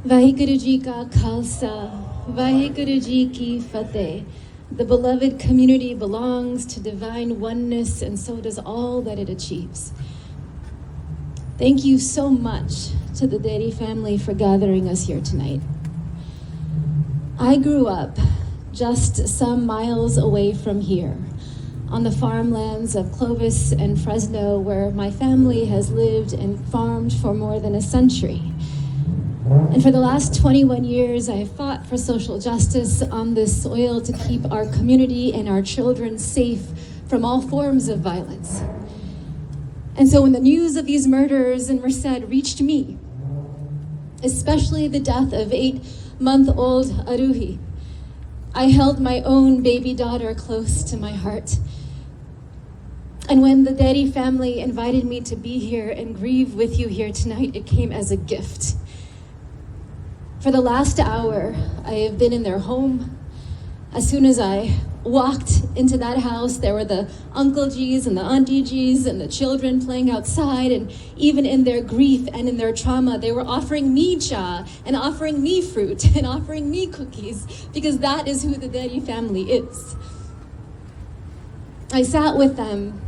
Vaheguru Ji Ka Khalsa, Vaheguru Ji Ki Fateh. The beloved community belongs to divine oneness, and so does all that it achieves. Thank you so much to the Dheri family for gathering us here tonight. I grew up just some miles away from here, on the farmlands of Clovis and Fresno, where my family has lived and farmed for more than a century. And for the last 21 years, I have fought for social justice on this soil to keep our community and our children safe from all forms of violence. And so when the news of these murders in Merced reached me, especially the death of 8-month-old Aroohi, I held my own baby daughter close to my heart. And when the Dheri family invited me to be here and grieve with you here tonight, it came as a gift. For the last hour, I have been in their home. As soon as I walked into that house, there were the Uncle G's and the Auntie G's and the children playing outside, and even in their grief and in their trauma, they were offering me cha and offering me fruit and offering me cookies, because that is who the Dheri family is. I sat with them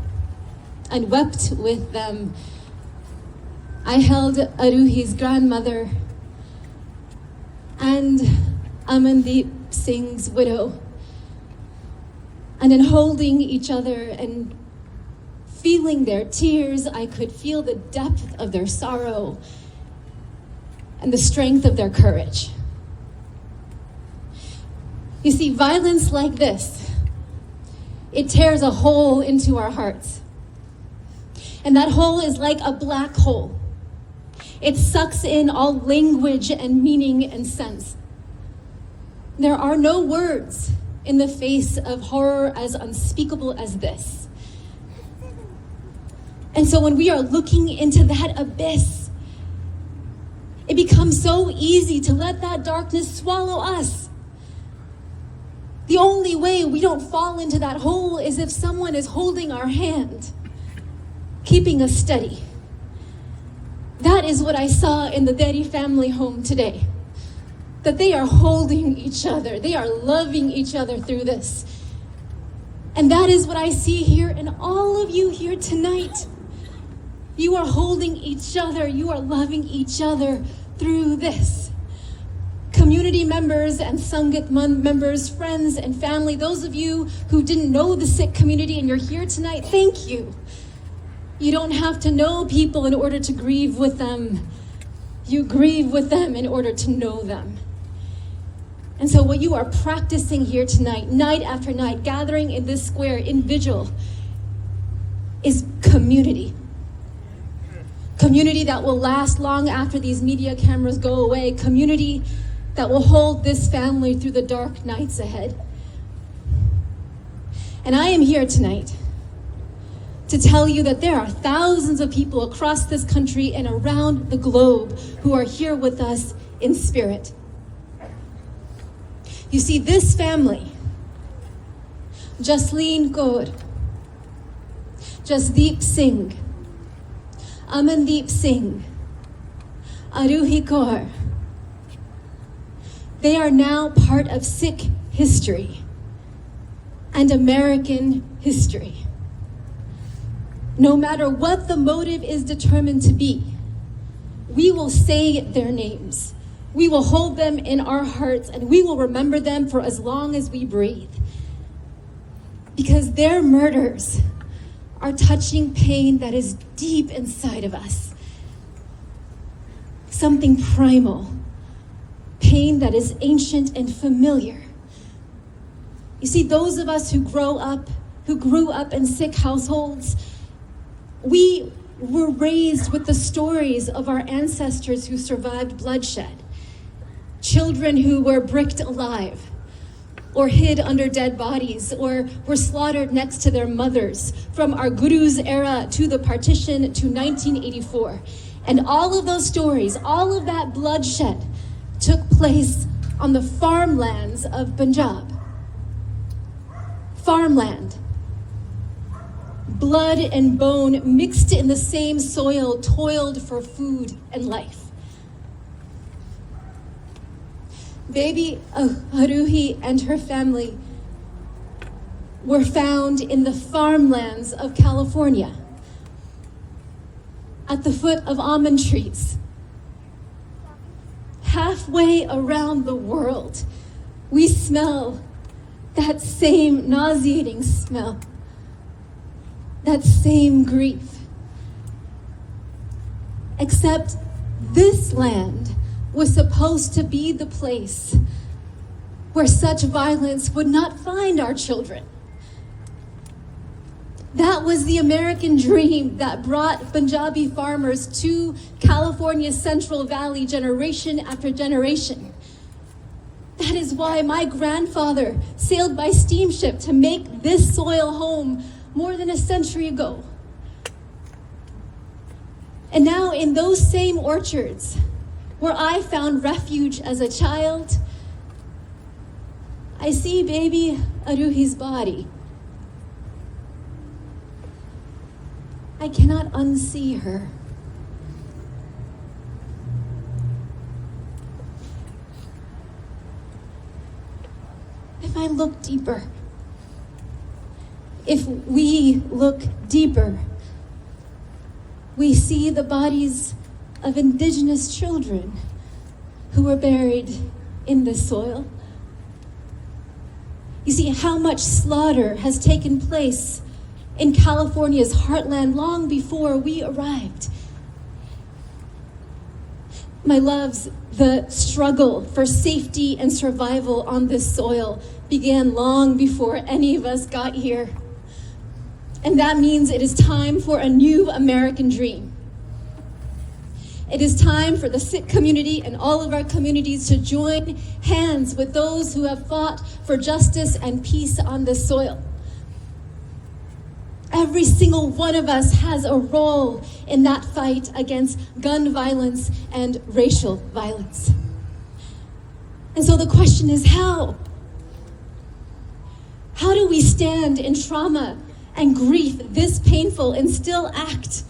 and wept with them. I held Aroohi's grandmother and Amandeep Singh's widow. And in holding each other and feeling their tears, I could feel the depth of their sorrow and the strength of their courage. You see, violence like this, it tears a hole into our hearts. And that hole is like a black hole. It sucks in all language and meaning and sense. There are no words in the face of horror as unspeakable as this. And so when we are looking into that abyss, it becomes so easy to let that darkness swallow us. The only way we don't fall into that hole is if someone is holding our hand, keeping us steady. That is what I saw in the Dheri family home today. That they are holding each other. They are loving each other through this. And that is what I see here in all of you here tonight. You are holding each other. You are loving each other through this. Community members and Sangat members, friends and family, those of you who didn't know the Sikh community and you're here tonight, thank you. You don't have to know people in order to grieve with them. You grieve with them in order to know them. And so what you are practicing here tonight, night after night, gathering in this square in vigil, is community. Community that will last long after these media cameras go away. Community that will hold this family through the dark nights ahead. And I am here tonight to tell you that there are thousands of people across this country and around the globe who are here with us in spirit. You see, this family, Jasleen Kaur, Jasdeep Singh, Amandeep Singh, Aroohi Kaur, they are now part of Sikh history and American history. No matter what the motive is determined to be, we will say their names. We will hold them in our hearts, and we will remember them for as long as we breathe. Because their murders are touching pain that is deep inside of us. Something primal, pain that is ancient and familiar. You see, those of us who grew up in Sikh households, we were raised with the stories of our ancestors who survived bloodshed. Children who were bricked alive, or hid under dead bodies, or were slaughtered next to their mothers, from our Guru's era to the partition to 1984. And all of those stories, all of that bloodshed took place on the farmlands of Punjab. Farmland. Blood and bone mixed in the same soil, toiled for food and life. Baby Aroohi and her family were found in the farmlands of California, at the foot of almond trees. Halfway around the world, we smell that same nauseating smell, that same grief. Except this land was supposed to be the place where such violence would not find our children. That was the American dream that brought Punjabi farmers to California's Central Valley generation after generation. That is why my grandfather sailed by steamship to make this soil home more than a century ago. And now in those same orchards, where I found refuge as a child, I see baby Aroohi's body. I cannot unsee her. If I look deeper, if we look deeper, we see the bodies of indigenous children who were buried in this soil. You see how much slaughter has taken place in California's heartland long before we arrived. My loves, the struggle for safety and survival on this soil began long before any of us got here. And that means it is time for a new American dream. It is time for the Sikh community and all of our communities to join hands with those who have fought for justice and peace on this soil. Every single one of us has a role in that fight against gun violence and racial violence. And so the question is how? How do we stand in trauma and grief this painful and still act?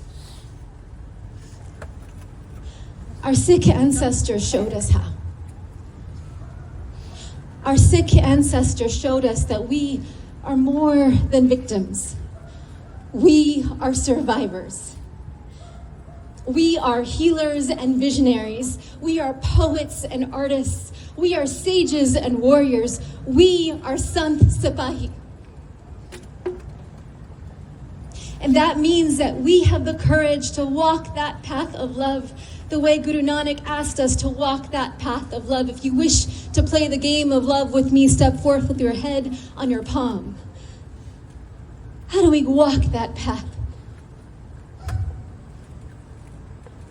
Our Sikh ancestors showed us how. Our Sikh ancestors showed us that we are more than victims. We are survivors. We are healers and visionaries. We are poets and artists. We are sages and warriors. We are Sant Sipahi. And that means that we have the courage to walk that path of love the way Guru Nanak asked us to walk that path of love. If you wish to play the game of love with me, step forth with your head on your palm. How do we walk that path?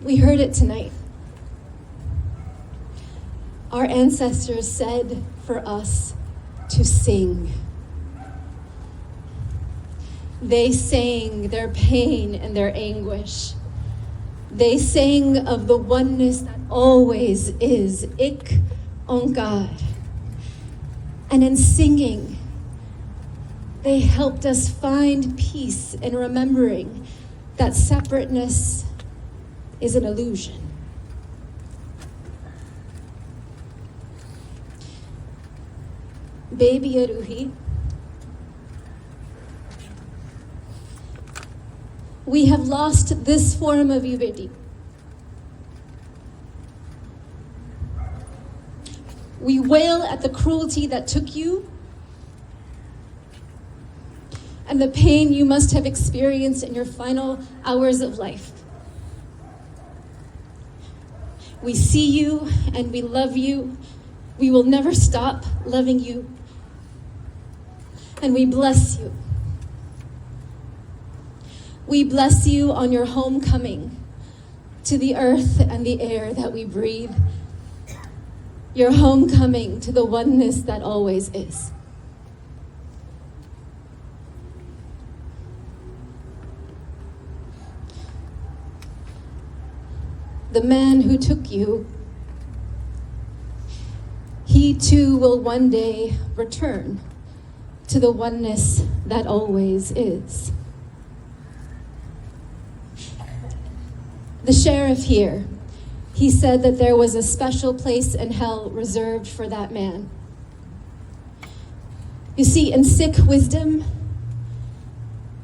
We heard it tonight. Our ancestors said for us to sing. They sang their pain and their anguish. They sang of the oneness that always is, Ik Onkar. And in singing, they helped us find peace in remembering that separateness is an illusion. Baby Aroohi, we have lost this form of you, Beti. We wail at the cruelty that took you and the pain you must have experienced in your final hours of life. We see you and we love you. We will never stop loving you. And we bless you. We bless you on your homecoming to the earth and the air that we breathe. Your homecoming to the oneness that always is. The man who took you, he too will one day return to the oneness that always is. The sheriff here, he said that there was a special place in hell reserved for that man. You see, in Sikh wisdom,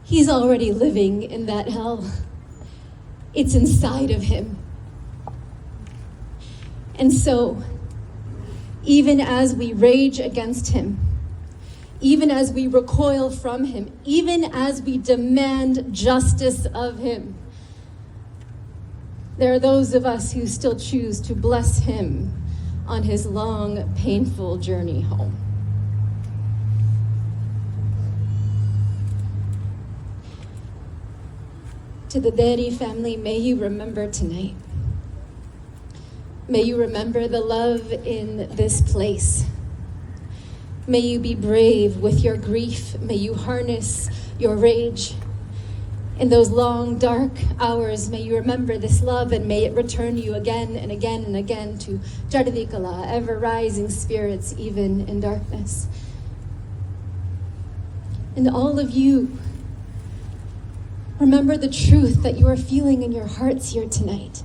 he's already living in that hell. It's inside of him. And so, even as we rage against him, even as we recoil from him, even as we demand justice of him, there are those of us who still choose to bless him on his long, painful journey home. To the Dheri family, may you remember tonight. May you remember the love in this place. May you be brave with your grief. May you harness your rage. In those long, dark hours, may you remember this love, and may it return you again and again and again to Jasdeep Singh, ever-rising spirits, even in darkness. And all of you, remember the truth that you are feeling in your hearts here tonight.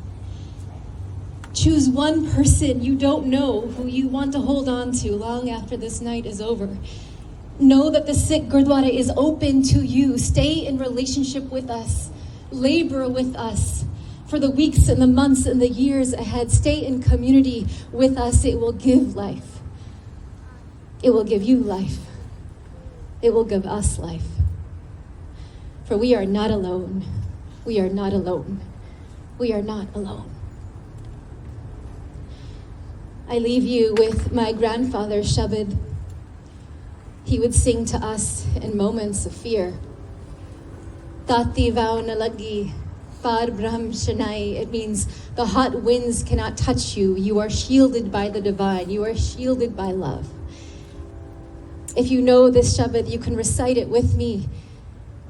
Choose one person you don't know who you want to hold on to long after this night is over. Know that the Sikh Gurdwara is open to you. Stay in relationship with us. Labor with us for the weeks and the months and the years ahead. Stay in community with us. It will give life. It will give you life. It will give us life. For we are not alone. We are not alone. We are not alone. I leave you with my grandfather's shabad. He would sing to us in moments of fear. Tati vau na lagi, par brahm shanai. It means the hot winds cannot touch you. You are shielded by the divine. You are shielded by love. If you know this shabad, you can recite it with me.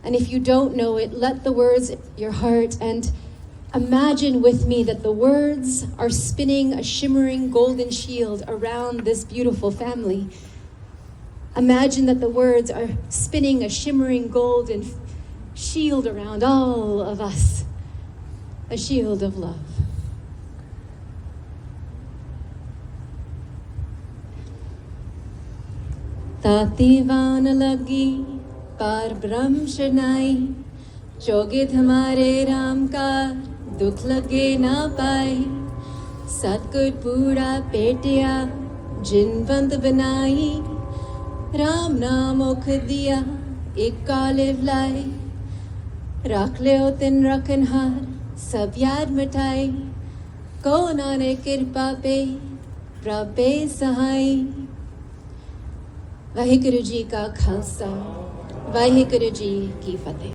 And if you don't know it, let the words in your heart and imagine with me that the words are spinning a shimmering golden shield around this beautiful family. Imagine that the words are spinning a shimmering golden shield around all of us, a shield of love. Tati vana lagi par brahm shanai, Jogit hamare Ram ka dukh lage na paai, Satgur pura petiya jinvant banai, Ram naam okh diya ek kaliv lai, Rakh leo tin rakhanhar sab yaad mitai, Ko naane kirpa pe prabhe sahai. Vaheguru ji ka khalsa, Vaheguru ji ki fateh.